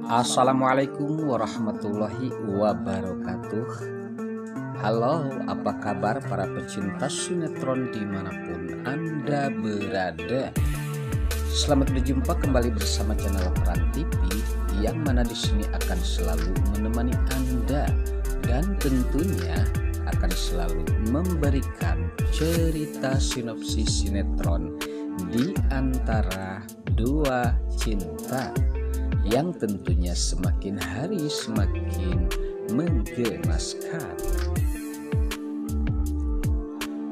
Assalamualaikum warahmatullahi wabarakatuh. Halo, apa kabar para pecinta sinetron dimanapun Anda berada? Selamat berjumpa kembali bersama channel Peran TV, yang mana di sini akan selalu menemani Anda dan tentunya akan selalu memberikan cerita sinopsis sinetron di antara dua cinta yang tentunya semakin hari semakin menggemaskan.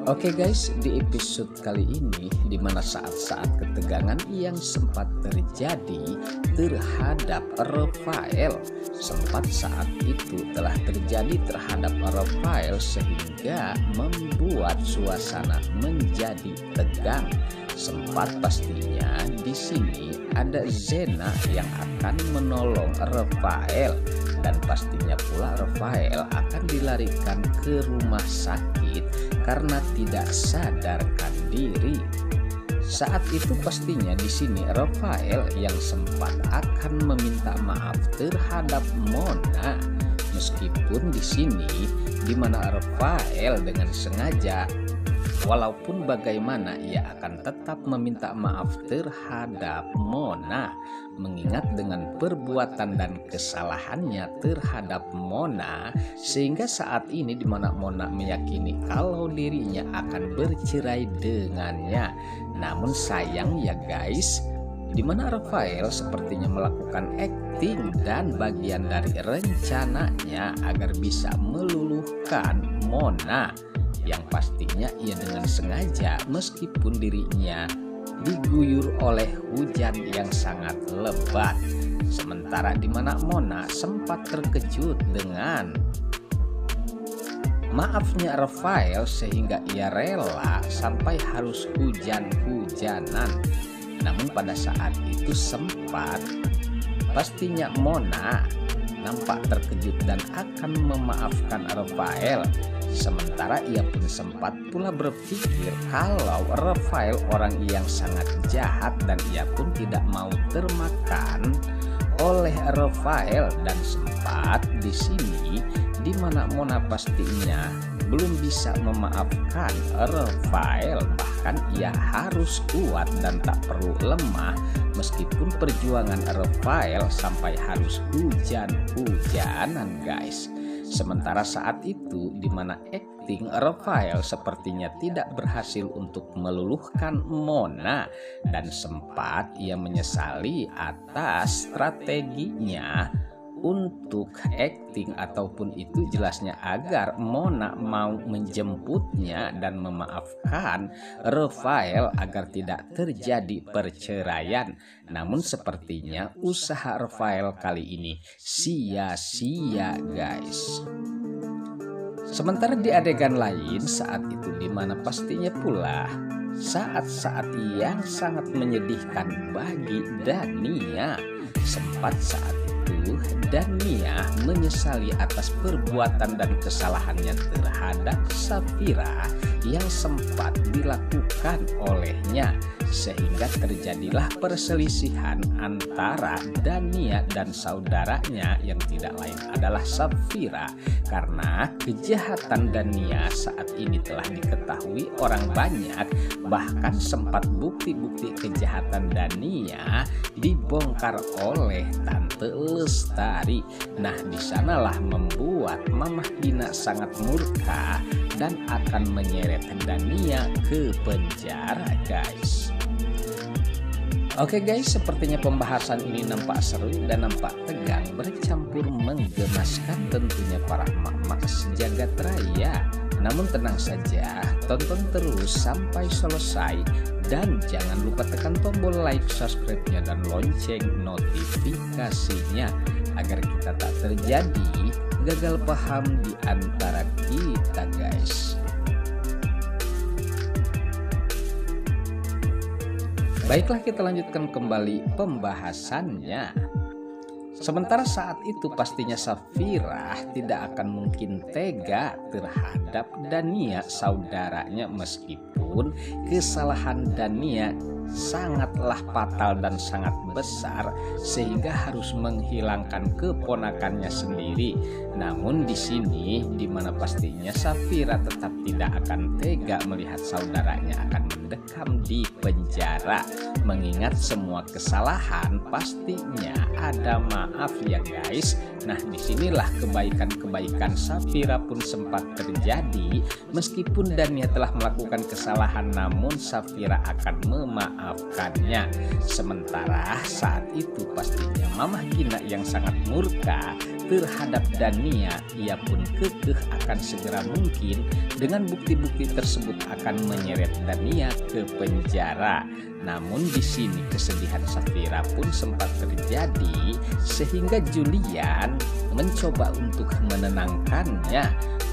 Oke guys, di episode kali ini di mana saat-saat ketegangan yang sempat terjadi terhadap Rafael, sempat saat itu telah terjadi terhadap Rafael sehingga membuat suasana menjadi tegang. Sempat pastinya di sini ada Zena yang akan menolong Rafael, dan pastinya pula Rafael akan dilarikan ke rumah sakit karena tidak sadarkan diri. Saat itu pastinya di sini Rafael yang sempat akan meminta maaf terhadap Mona, meskipun di sini di mana Rafael dengan sengaja, walaupun bagaimana ia akan tetap meminta maaf terhadap Mona, mengingat dengan perbuatan dan kesalahannya terhadap Mona, sehingga saat ini di mana Mona meyakini kalau dirinya akan bercerai dengannya. Namun sayang ya guys, di mana Rafael sepertinya melakukan acting dan bagian dari rencananya agar bisa meluluhkan Mona, yang pastinya ia dengan sengaja meskipun dirinya diguyur oleh hujan yang sangat lebat. Sementara di mana Mona sempat terkejut dengan maafnya Rafael sehingga ia rela sampai harus hujan-hujanan. Namun pada saat itu sempat pastinya Mona nampak terkejut dan akan memaafkan Rafael. Sementara ia pun sempat pula berpikir kalau Rafael orang yang sangat jahat dan ia pun tidak mau termakan oleh Rafael, dan sempat di sini di mana Mona pastinya belum bisa memaafkan Rafael, bahkan ia harus kuat dan tak perlu lemah meskipun perjuangan Rafael sampai harus hujan-hujanan guys. Sementara saat itu di mana acting Rafael sepertinya tidak berhasil untuk meluluhkan Mona, dan sempat ia menyesali atas strateginya untuk acting ataupun itu jelasnya agar Mona mau menjemputnya dan memaafkan Rafael agar tidak terjadi perceraian. Namun sepertinya usaha Rafael kali ini sia-sia guys. Sementara di adegan lain saat itu di mana pastinya pula saat-saat yang sangat menyedihkan bagi Dania, sempat saat itu Dania menyesali atas perbuatan dan kesalahannya terhadap Safira yang sempat dilakukan olehnya, sehingga terjadilah perselisihan antara Dania dan saudaranya yang tidak lain adalah Safira, karena kejahatan Dania saat ini telah diketahui orang banyak, bahkan sempat bukti-bukti kejahatan Dania dibongkar oleh Tante Lestari. Nah, disanalah membuat Mamah Gina sangat murka dan akan menyeret Dania ke penjara guys. Oke guys, sepertinya pembahasan ini nampak seru dan nampak tegang bercampur menggemaskan tentunya para emak-emak sejagat raya. Namun tenang saja, tonton terus sampai selesai dan jangan lupa tekan tombol like, subscribe-nya dan lonceng notifikasinya agar kita tak terjadi gagal paham di antara kita guys. Baiklah, kita lanjutkan kembali pembahasannya. Sementara saat itu pastinya Safira tidak akan mungkin tega terhadap Dania saudaranya, meskipun kesalahan Dania sangatlah fatal dan sangat besar sehingga harus menghilangkan keponakannya sendiri. Namun di sini dimana pastinya Safira tetap tidak akan tega melihat saudaranya akan mendekam di penjara, mengingat semua kesalahan pastinya ada maaf ya guys. Nah disinilah kebaikan-kebaikan Safira pun sempat terjadi, meskipun Dania telah melakukan kesalahan namun Safira akan memaafkannya. Sementara saat itu pastinya Mamah Gina yang sangat murka terhadap Dania, ia pun kekeh akan segera mungkin dengan bukti-bukti tersebut akan menyeret Dania ke penjara. Namun di sini kesedihan Safira pun sempat terjadi sehingga Julian mencoba untuk menenangkannya.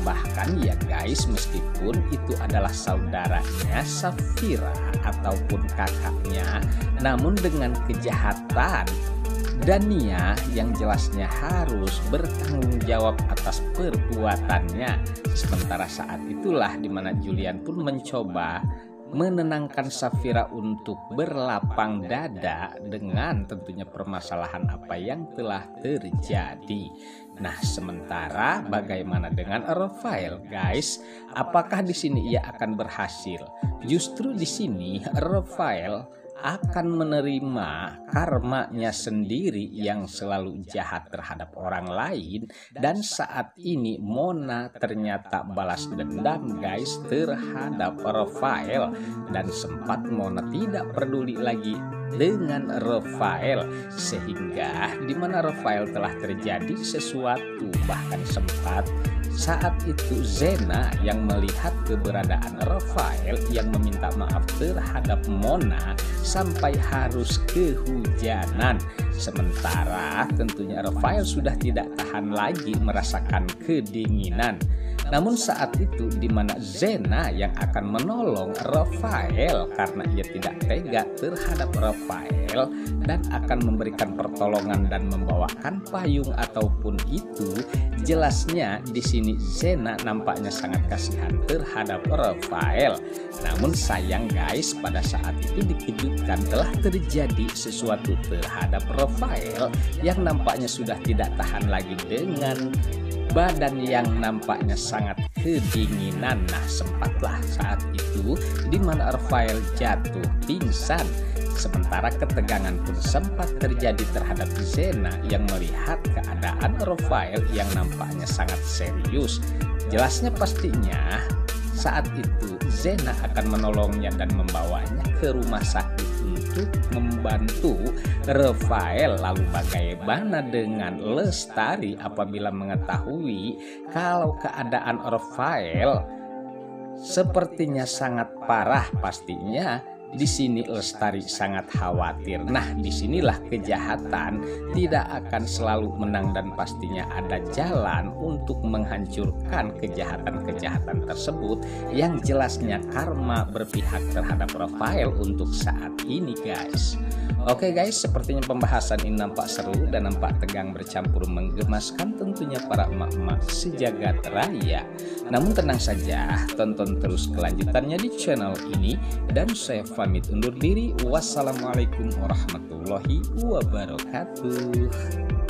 Bahkan ya guys, meskipun itu adalah saudaranya Safira ataupun kakaknya, namun dengan kejahatan Dania yang jelasnya harus bertanggung jawab atas perbuatannya. Sementara saat itulah dimana Julian pun mencoba menenangkan Safira untuk berlapang dada dengan tentunya permasalahan apa yang telah terjadi. Nah, sementara bagaimana dengan Rafael, guys? Apakah di sini ia akan berhasil? Justru di sini Rafael akan menerima karmanya sendiri yang selalu jahat terhadap orang lain, dan saat ini Mona ternyata balas dendam guys terhadap Rafael, dan sempat Mona tidak peduli lagi dengan Rafael sehingga dimana Rafael telah terjadi sesuatu. Bahkan sempat saat itu Zena yang melihat keberadaan Rafael yang meminta maaf terhadap Mona sampai harus kehujanan. Sementara tentunya Rafael sudah tidak tahan lagi merasakan kedinginan. Namun saat itu dimana Zena yang akan menolong Rafael karena ia tidak tega terhadap Rafael dan akan memberikan pertolongan dan membawakan payung ataupun itu, jelasnya di sini Zena nampaknya sangat kasihan terhadap Rafael. Namun sayang guys, pada saat itu dikejutkan telah terjadi sesuatu terhadap Rafael yang nampaknya sudah tidak tahan lagi dengan badan yang nampaknya sangat kedinginan. Nah, sempatlah saat itu di mana Rafael jatuh pingsan. Sementara ketegangan pun sempat terjadi terhadap Zena yang melihat keadaan Rafael yang nampaknya sangat serius. Jelasnya pastinya saat itu Zena akan menolongnya dan membawanya ke rumah sakit untuk membantu Rafael. Lalu bagaimana dengan Lestari apabila mengetahui kalau keadaan Rafael sepertinya sangat parah? Pastinya di sini Lestari sangat khawatir. Nah, disinilah kejahatan tidak akan selalu menang dan pastinya ada jalan untuk menghancurkan kejahatan-kejahatan tersebut yang jelasnya karma berpihak terhadap Rafael untuk saat ini guys. Oke guys, sepertinya pembahasan ini nampak seru dan nampak tegang bercampur menggemaskan tentunya para emak-emak sejagat raya. Namun tenang saja, tonton terus kelanjutannya di channel ini dan saya pamit undur diri. Wassalamualaikum warahmatullahi wabarakatuh.